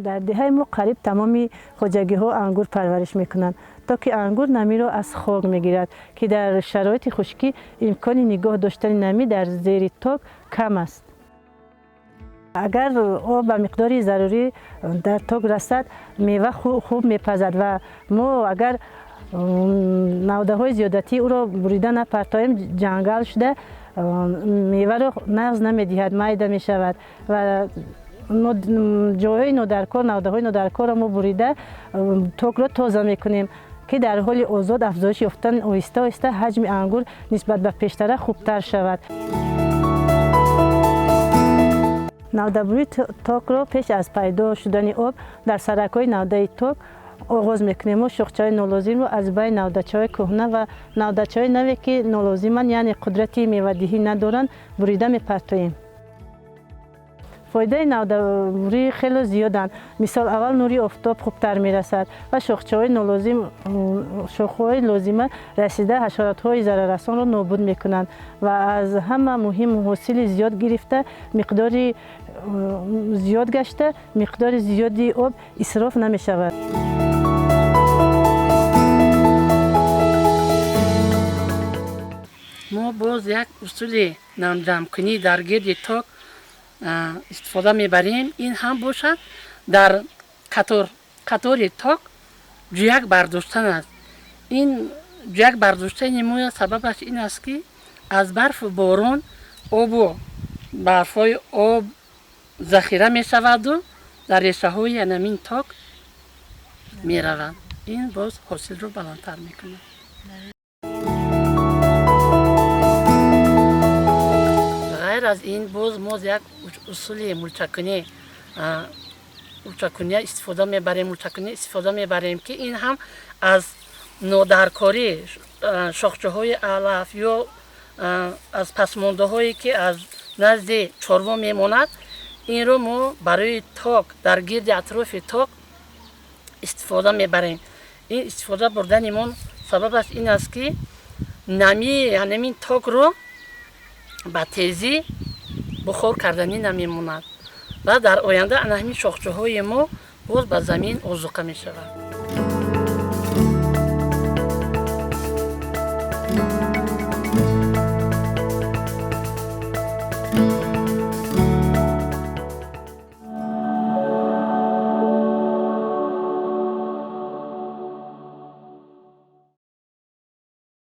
در دهه ما قریب تمامی خواجگی ها انگور پرورش میکنند تا که انگور نمی را از خاک میگیرد که در شرایط خشکی امکان نگاه داشتن نمی در زیر تاک کم است. اگر آب به مقدار ضروری در تاک رسد میوه خوب میپزد و ما اگر نوده های زیادتی او را بریده نپرتاییم جنگل شده میوه را نغز نمیدهد، میده میشود و جای نودرکار نوده های نودرکار را ما بریده تاک را تازه میکنیم که در حال آزاد افزایش یافتن آهسته آهسته حجم انگور نسبت به پیشتر خوبتر شود. نوده‌بری تاک را پیش از پیدا شدن آب در سرک‌های نوده تاک آغاز میکنیم و شاخه‌های نالازم رو از بین نوده‌های کهنه و نوده‌های نوی که نالازمند یعنی قدرتی میوه‌دهی ندارند بریده میپرتاییم. فایده نوده‌بری خیلی زیادند. مثال اول نوری آفتاب خوبتر میرسد و شاخه‌های نالازم شاخه‌های لازمه رسیده حشرات‌های ضرررسان را نابود میکنند و از همه مهم حاصل زیاد گرفته مقداری زیاد گشته مقدار زیادی آب اسراف نمی شود. ما باز یک اصول جمع‌کنی در گرد تاک استفاده میبریم. این هم باشد در قطار تاک جویک برداشتن است. این جویک برداشتن ما سببش این است که از برف و باران آب و برف‌های آب ذخیره می شود و در ریشه های همین تاک می روند. این باز حاصل رو بلندتر می کند. غیر از این باز ما یک اصول ملچکنی استفاده می بریم که این هم از نادرکاری شاخچه های علف یا از پسمانده هایی که از نزد چاروا می ماند این رو ما برای تاک در گرد اطراف تاک استفاده میبریم. این استفاده بردن ما سبب این است که نمی همین تاک رو به تیزی بخار کردنی نمیموند و در آینده همین شاخچه های ما باز به زمین آذوقه می شود.